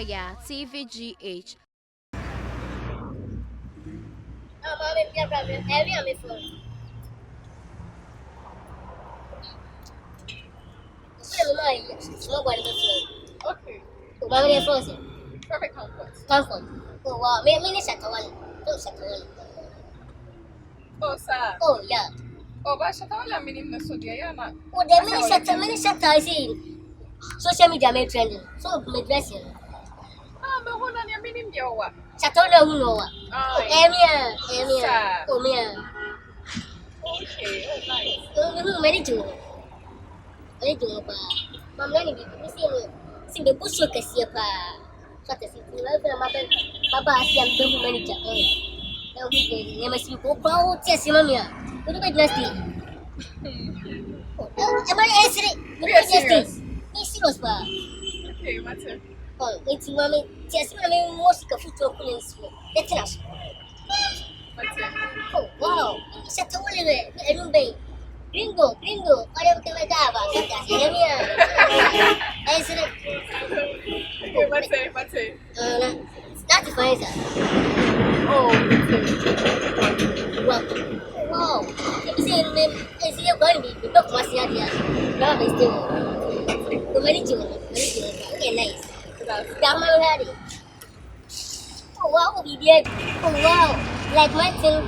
Oya TVGH. Okay. Perfect comfort. Comfort. Oh wow, me Shatawale. Oh Shatawale. Oh, sir. Oh yeah. Oh, but Shatawala meaning so dear, yeah, ma. Oh, the many Shatta is in social media may trending. So me dressing. Ah, but hold on, you meaning your what? Shatawale who know what? Ah, Emia. Sir. Oh mia. okay. Oh, nice. Oh many do. Many do pa. Mam nani bi see the bush ka see pa. So that see Baba see am do many ja. Na hu de ne ma see ko kwa o tia see mamia. Ko be nasty. Am I answering? We are serious. Me serious pa. Okay, what's it? Oh, it's mommy. Just mommy most of food to police. That's us. What's it? Oh, wow. Sa tawali be. Ano ba? Gringo. Ayaw ka magaba. Kasi niya. Ay sir. Okay, what's it? That's fine sir. Oh, Wow. Wow. Kasi me kasi yung gani bi to kasi dia. Na ba este. Kumari jo. Okay, nice. Dama hari. Oh wow, bibian. Oh wow. Like Martin.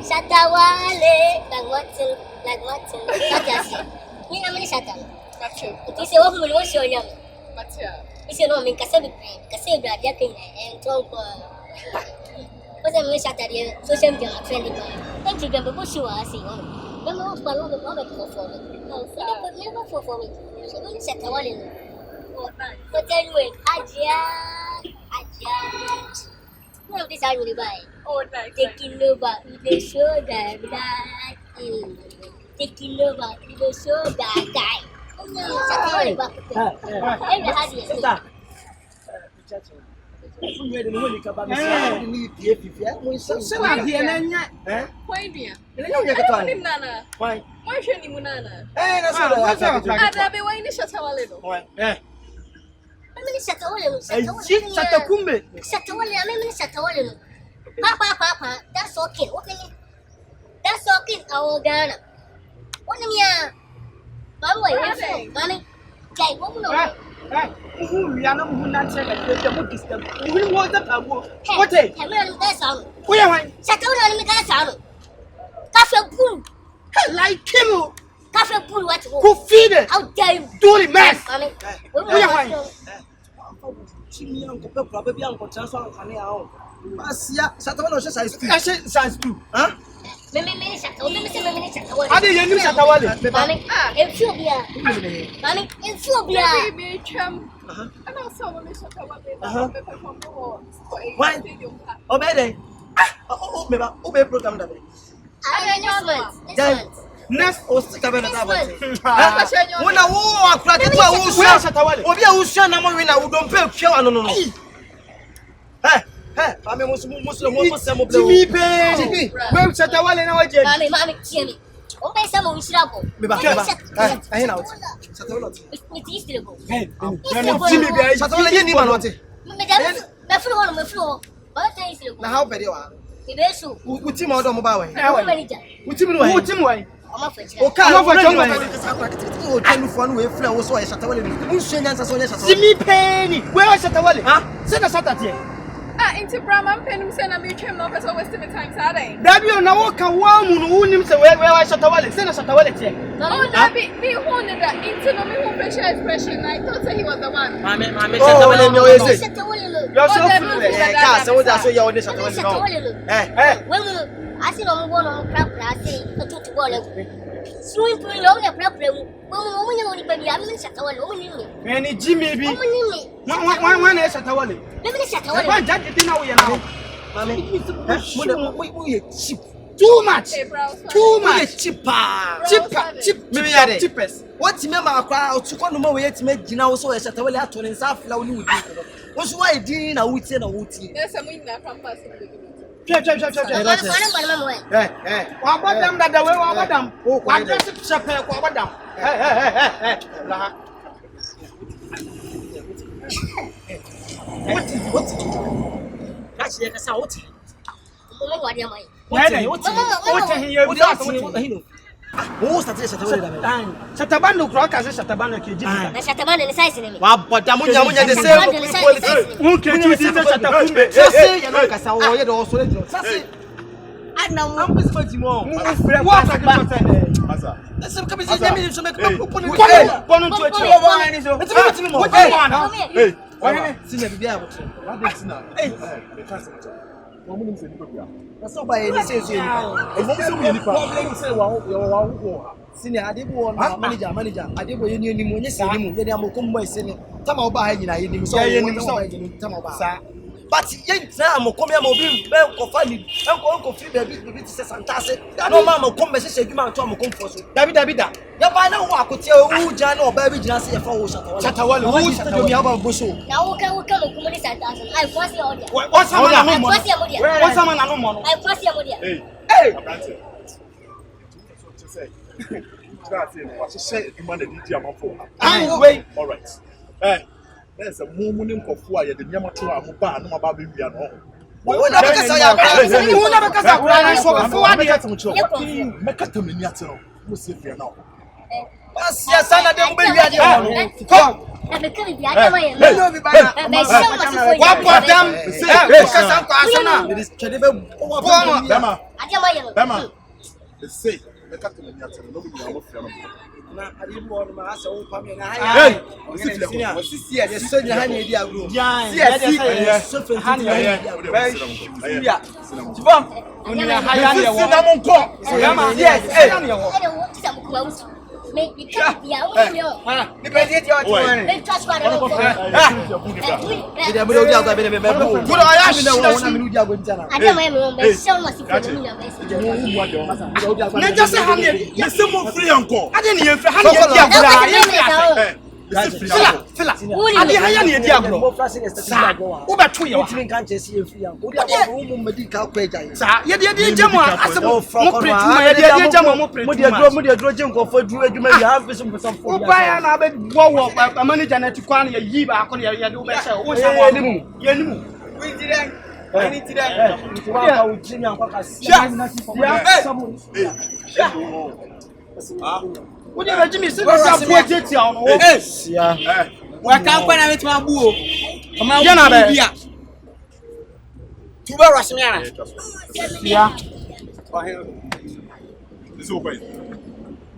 Shatawale. Like Martin. Shatasi. Ni namanya Shata. what's it? Itu sewa mulai show nya. What's it? Isi no min kasabi. Kasabi dia kan tronc. Masa mulai Shata dia social media trending ba. Instagram ba show asi. Memang baru memang ko follow. Never for me. So ni Shatawale. Oh, nice. But anyway, Aja. One of these I really buy. Oh, nice. Taking over with the shoulder guy. Taking over with the shoulder guy. Oh no, Shatawale back. Every had it. Sister. Fún mi ẹni mo ní kaba mi sọ ní ìdíyẹ fífi ẹ mo sọ Se wa die na nya. Why dear? ẹ yóò yẹ kẹtọ Nim àná. nana. Why? Why should ni munana? Ẹ na sọ lọ afa kẹtọ. Ada be why ni Shatawale no? Why? I'm in Shatawale. Ayi Shatakumbe. Shatawale. I'm in Shatawale. Papa. That's okay. Okay. That's okay. Our Ghana. What am ya? Mommy. Guy, what no? Uhu ya na mu na tse na tse mu disturb. Uhu wo da ka wo. What eh? Hey, I'm going to Wo ya wan. Shatawale. I'm going to Cafe pool. Like him. Cafe pool. What? Who feed it? How dare you? Do the mess. Mommy. Wo ya wan. Tí mi yàn kò pẹ́ kura bẹ́ẹ̀ bí yàn kò transfer àǹfààní àwọn. Asia Shatawale ọ̀ṣẹ́ size 2. Ẹ ṣe size 2. Me Shatawale. Ade ye ni Shatawale. Mommy. Ethiopia. Mommy. Ethiopia. Baby, chum. And also when Shatawale Why? Ọbẹ̀ dẹ̀. Ó bẹ̀ bá ó bẹ̀ program dàbẹ̀. Next month. Next o sì kábẹ́ náà dábọ̀ tí. Next. Wọ́n náà wọ́n àkùrà tí wọ́n àwọn Wo ya Shatawale. obi a wusua na mo wi na udon pe hwe wa no no. Mami mo se mo ble. Timi pe. We Shatawale na waje. Mommy, hear me. O be some wishrabo. Me ba. Ahin na oti. Shatawale oti. It is the go. Timi bi ayi. Shatawale ye ni ma no oti. Me da me flu. What is the go? Na how pede wa. Me be so. Uti ma odo mo ba wa. Manager. Uti mi no wa. Wo wai. Oma fetch. O ka Ọmọ fẹ́ jọmọ. o tenu fo no we fle wo so ye Shatawale ni. Unsu nyansa so ye Shatawale. Timi pe ni. We wa Shatawale. Se na Saturday. Into Brahman Penum send a mutual office over 7 times a day. Dabi o na wo ka wa mu no unim se we wa Shatawale. Se na Shatawale tie. Oh, that be holding that into no me who facial expression. I thought he was the one. Mami Shatawale ni o ye se. Shatawale. Yo so Oh, funu that le. Ka se wo da so ye o ni Shatawale no. Shatawale. When I see no more no crap, I say to go level. Swimming pool no na crap level. When you only baby, I'm in Shatawale. Oh, you know. Me ni Jimmy bi. Oh, Wa na Shatawale. let me Shatawale. Wa jaje ti na wo ye na. Mami mo ye cheap. Too much. Hey, bro. Too Mo ye much. cheap pa. Cheap. Me ya de. Cheapest. What me ma akwa otukọ no ma we yetime gina wo so ye Shatawale ato ne nsa afla wo ni wudi. Wo so wa edin na wutie na wutie. There's some in that campus. Twa. Wa badam dada we wa badam. Wa dress chepe kwa badam. What? Catch the cassa out. Mama wa dia mai. What here? What you who started Shatabana? Shatabano clock as a Shatabano KG. Na shatabana ni size ni. Wa Badamunya the same politics. Who can you see Shatabumbe? Sase ya no kasa wo ye do so le do. Sase. Ana mo am pese mati mo. What are you Masa. Sase ka bi se nyame so make up pon ni. Pon to echi o wa ni so. Let's go mo. Hey. Why senior bibia wo. What is now? Hey. The chance. Mo mo se ni ko bia. That's not by any sense. E mo se mo ni pa. Problem say wa senior Adebo na manager Adebo ye ni mo nye se ni mo ye dey amokom boy se ni tama oba ha nyina ye ni so ye ni so tama oba sa but ye na amokom ya mo bi be ko fali enko free baby ti se santase no ma amokom be se adwuma to amokom fo so David da ya ba na wo akotie wo ja na oba bi gina se ye fa wo Shatawale wo stadium ya ba bo so Na wo ka mo kumuni santase. Ai kwasi ya odia. What's sama na no mo? Kwasi ya modia. What's sama na no mo? Ai kwasi ya modia. Hey. Abrante. What you say? That's it. What you say? You man the DJ amafo. Wait. All right. Hey. There's a mumu nkofo a ye de nyama to am ba no ba be wia no. wo na be kasa ya Who never cast a brand so before I get to make a mini atero. Mo se fia now. Asia sana de mo be wia de o come. Na be kan bi adama ye. no bi ba Me show ma se What for them? Kasa kwa asana. it is chede be Bema. Adama ye. Bema. They say make a mini atero. No be am fia no. na Adebo no ma asa wo pam na Hey. ha sisi ya so nya ha na edi agro Yes. so fenti na Yeah. Yeah. Tibom. Unia haya ne wo. Cinnamon corn. Yes. Ade wo ti sam kuma wusu. Me bi kan bi ya wo yo. Ni be die ti o ti won. Me trust kwa na wo. edi agro odi agro be be Good aya shi na wo na mi odi agro ntana Adama ye me be show ma se kwa ni na be se. odi agro Na just ha ne. You say mo free uncle. Ade ne ye fa ha ne ye di agora. Fila. Ade ha ya ne ye di agora. mo fra se esta agro wa Wo beto ye wa. Utimi kan chesi e free am odi agro wo mo medi ka kwa ejan Sa ye de jamu asebo mo pretuma ye de jamu mo pretuma. mo de dro je nkofo dru adwuma ya have some for Wo ba ya na be wo manager na tikwa na ye yi ba ko ye de wo be say wo sa ni mu ye ni mu. We did that. Any today. wa u jimi an kwa ka Wo de be jimi se be sa po tete a wo. sia Wa kan kwa na metu abu o. Oma Ye na be. bia. Tuba rush me ana. Yeah. This is okay.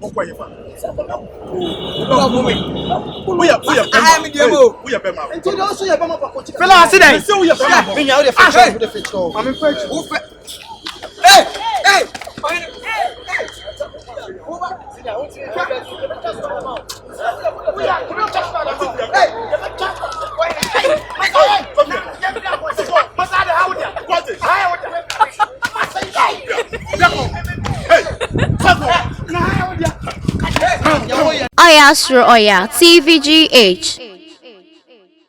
Okay, fa. Tuba bo me. We are Ah, me dey mo. We are Bema. nti do so ye ba mo pa ko chika Fela ase dai. Say we are Bema. me nya o de fashion o de fit o I'm in fact. Wo fe. Hey. Oya Astro Oya TVGH.